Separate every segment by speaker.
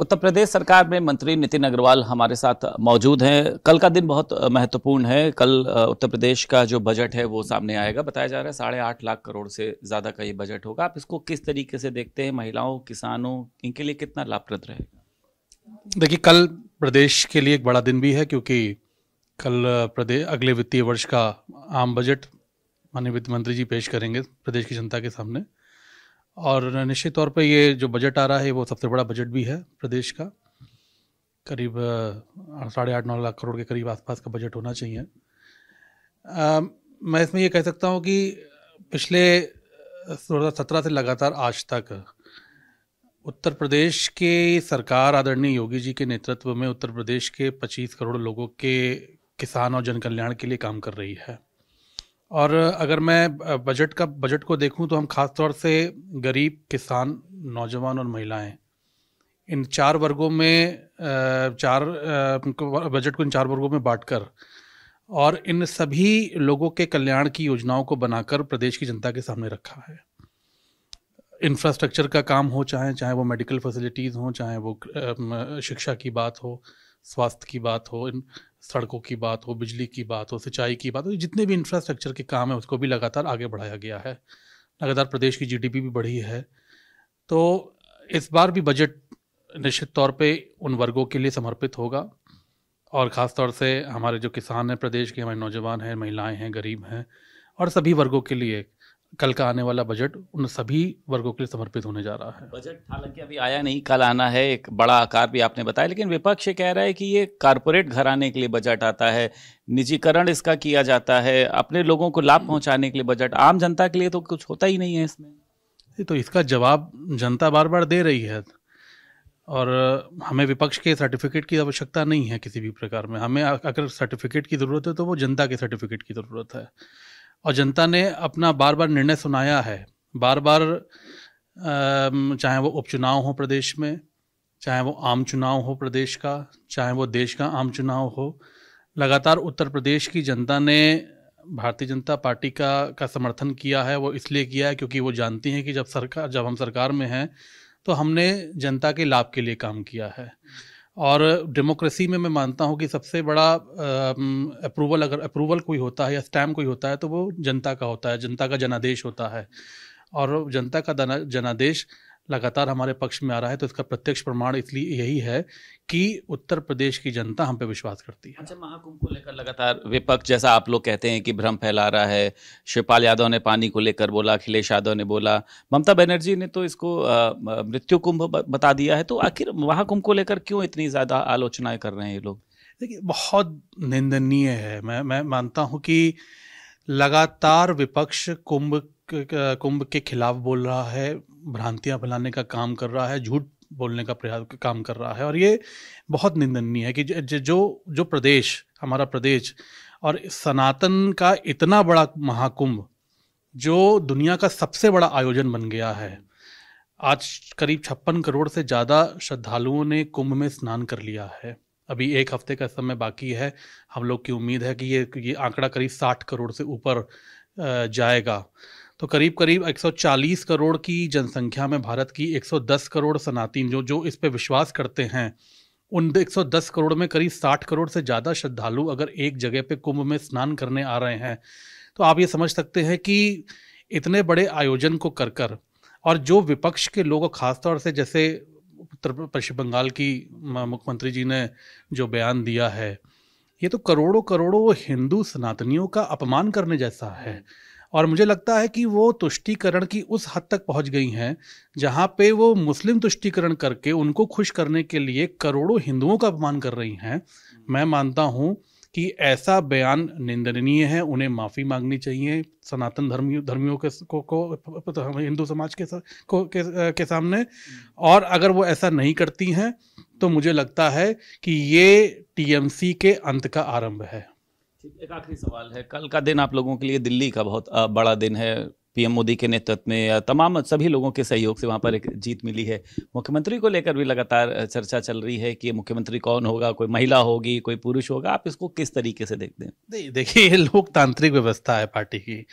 Speaker 1: उत्तर प्रदेश सरकार में मंत्री नितिन अग्रवाल हमारे साथ मौजूद हैं। कल का दिन बहुत महत्वपूर्ण है। कल उत्तर प्रदेश का जो बजट है वो सामने आएगा। बताया जा रहा है 8.5 लाख करोड़ से ज़्यादा का ये बजट होगा। आप इसको किस तरीके से देखते हैं? महिलाओं, किसानों, इनके लिए कितना लाभप्रद रहेगा?
Speaker 2: देखिए, कल प्रदेश के लिए एक बड़ा दिन भी है, क्योंकि कल प्रदेश अगले वित्तीय वर्ष का आम बजट माननीय वित्त मंत्री जी पेश करेंगे प्रदेश की जनता के सामने। और निश्चित तौर पे ये जो बजट आ रहा है वो सबसे बड़ा बजट भी है प्रदेश का। करीब 8.5-9 लाख करोड़ के करीब आसपास का बजट होना चाहिए। मैं इसमें ये कह सकता हूँ कि पिछले 2017 से लगातार आज तक उत्तर प्रदेश के सरकार आदरणीय योगी जी के नेतृत्व में उत्तर प्रदेश के 25 करोड़ लोगों के किसान और जन कल्याण के लिए काम कर रही है। और अगर मैं बजट को देखूं तो हम खास तौर से गरीब, किसान, नौजवान और महिलाएं, इन चार वर्गों में बजट को इन चार वर्गों में बांटकर और इन सभी लोगों के कल्याण की योजनाओं को बनाकर प्रदेश की जनता के सामने रखा है। इंफ्रास्ट्रक्चर का काम हो, चाहे वो मेडिकल फैसिलिटीज़ हों, चाहे वो शिक्षा की बात हो, स्वास्थ्य की बात हो, सड़कों की बात हो, बिजली की बात हो, सिंचाई की बात हो, जितने भी इंफ्रास्ट्रक्चर के काम है उसको भी लगातार आगे बढ़ाया गया है। लगातार प्रदेश की जीडीपी भी बढ़ी है। तो इस बार भी बजट निश्चित तौर पे उन वर्गों के लिए समर्पित होगा, और ख़ास तौर से हमारे जो किसान हैं प्रदेश के, हमारे नौजवान हैं, महिलाएं हैं, गरीब हैं, और सभी वर्गों के लिए कल का आने वाला बजट उन सभी वर्गों के लिए समर्पित होने जा रहा है।
Speaker 1: बजट हालांकि अभी आया नहीं, कल आना है। एक बड़ा आकार भी आपने बताया, लेकिन विपक्ष ये कह रहा है कि ये कारपोरेट घराने के लिए बजट आता है, निजीकरण इसका किया जाता है, अपने लोगों को लाभ पहुंचाने के लिए बजट, आम जनता के लिए तो कुछ होता ही नहीं है इसमें।
Speaker 2: तो इसका जवाब जनता बार बार दे रही है, और हमें विपक्ष के सर्टिफिकेट की आवश्यकता नहीं है किसी भी प्रकार में। हमें अगर सर्टिफिकेट की ज़रूरत है तो वो जनता के सर्टिफिकेट की ज़रूरत है, और जनता ने अपना बार बार निर्णय सुनाया है। बार बार चाहे वो उपचुनाव हो प्रदेश में, चाहे वो आम चुनाव हो प्रदेश का, चाहे वो देश का आम चुनाव हो, लगातार उत्तर प्रदेश की जनता ने भारतीय जनता पार्टी का समर्थन किया है। वो इसलिए किया है क्योंकि वो जानती हैं कि जब हम सरकार में हैं तो हमने जनता के लाभ के लिए काम किया है। और डेमोक्रेसी में मैं मानता हूँ कि सबसे बड़ा अगर अप्रूवल कोई होता है या स्टैम्प कोई होता है तो वो जनता का होता है, जनता का जनादेश होता है। और जनता का जनादेश लगातार हमारे पक्ष में आ रहा है, तो इसका प्रत्यक्ष प्रमाण इसलिए यही है कि उत्तर प्रदेश की जनता हम पे विश्वास करती है।
Speaker 1: अच्छा, महाकुंभ को लेकर लगातार विपक्ष, जैसा आप लोग कहते हैं कि भ्रम फैला रहा है, शिवपाल यादव ने पानी को लेकर बोला, अखिलेश यादव ने बोला, ममता बनर्जी ने तो इसको मृत्यु कुंभ बता दिया है। तो आखिर महाकुंभ को लेकर क्यों इतनी ज़्यादा आलोचनाएं कर रहे हैं ये लोग?
Speaker 2: देखिए, बहुत निंदनीय है। मैं मानता हूँ कि लगातार विपक्ष कुंभ के खिलाफ बोल रहा है, भ्रांतियां फैलाने का काम कर रहा है, झूठ बोलने का काम कर रहा है, और ये बहुत निंदनीय है कि जो प्रदेश, हमारा प्रदेश और सनातन का इतना बड़ा महाकुंभ, जो दुनिया का सबसे बड़ा आयोजन बन गया है। आज करीब 56 करोड़ से ज़्यादा श्रद्धालुओं ने कुंभ में स्नान कर लिया है। अभी एक हफ्ते का समय बाकी है। हम लोग की उम्मीद है कि ये आंकड़ा करीब 60 करोड़ से ऊपर जाएगा। तो करीब 140 करोड़ की जनसंख्या में भारत की 110 करोड़ सनातन जो इस पे विश्वास करते हैं, उन 110 करोड़ में करीब 60 करोड़ से ज़्यादा श्रद्धालु अगर एक जगह पे कुंभ में स्नान करने आ रहे हैं, तो आप ये समझ सकते हैं कि इतने बड़े आयोजन को कर और जो विपक्ष के लोग, खासतौर से जैसे पश्चिम बंगाल की मुख्यमंत्री जी ने जो बयान दिया है, ये तो करोड़ों हिंदू सनातनियों का अपमान करने जैसा है। और मुझे लगता है कि वो तुष्टीकरण की उस हद तक पहुंच गई हैं जहां पे वो मुस्लिम तुष्टीकरण करके उनको खुश करने के लिए करोड़ों हिंदुओं का अपमान कर रही हैं। मैं मानता हूं कि ऐसा बयान निंदनीय है, उन्हें माफ़ी मांगनी चाहिए सनातन धर्मियों को हिंदू समाज के सामने। और अगर वो ऐसा नहीं करती हैं तो मुझे लगता है कि ये टीएमसी के अंत का आरंभ है।
Speaker 1: एक आखिरी सवाल है, कल का दिन आप लोगों के लिए दिल्ली का बहुत बड़ा दिन है। पीएम मोदी के नेतृत्व में तमाम सभी लोगों के सहयोग से वहाँ पर एक जीत मिली है। मुख्यमंत्री को लेकर भी लगातार चर्चा चल रही है कि मुख्यमंत्री कौन होगा, कोई महिला होगी, कोई पुरुष होगा। आप इसको किस तरीके से देखते हैं?
Speaker 2: देखिए, ये लोकतांत्रिक व्यवस्था है पार्टी की।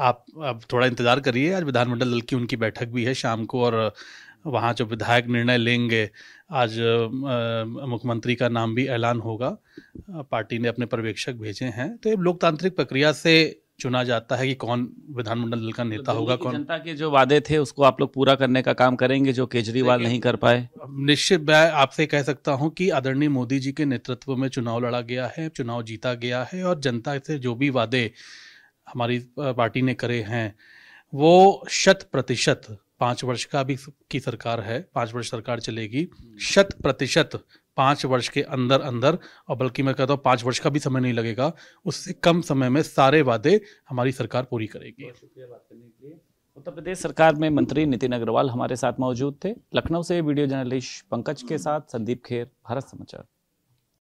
Speaker 2: आप थोड़ा इंतजार करिए, आज विधानमंडल दल की उनकी बैठक भी है शाम को, और वहाँ जो विधायक निर्णय लेंगे, आज मुख्यमंत्री का नाम भी ऐलान होगा, पार्टी ने अपने पर्यवेक्षक भेजे हैं। तो ये लोकतांत्रिक प्रक्रिया से चुना जाता है कि कौन विधानमंडल दल का नेता होगा, कौन।
Speaker 1: जनता के जो वादे थे उसको आप लोग पूरा करने का काम करेंगे जो केजरीवाल नहीं कर पाए?
Speaker 2: निश्चित मैं आपसे कह सकता हूं कि आदरणीय मोदी जी के नेतृत्व में चुनाव लड़ा गया है, चुनाव जीता गया है, और जनता से जो भी वादे हमारी पार्टी ने करे हैं वो 100%, 5 वर्ष का भी की सरकार है, 5 वर्ष सरकार चलेगी, 100% 5 वर्ष के अंदर अंदर, और बल्कि मैं कहता हूँ 5 वर्ष का भी समय नहीं लगेगा, उससे कम समय में सारे वादे हमारी सरकार पूरी करेगी।
Speaker 1: उत्तर प्रदेश सरकार में मंत्री नितिन अग्रवाल हमारे साथ मौजूद थे। लखनऊ से वीडियो जर्नलिस्ट पंकज के साथ संदीप खेर, भारत समाचार।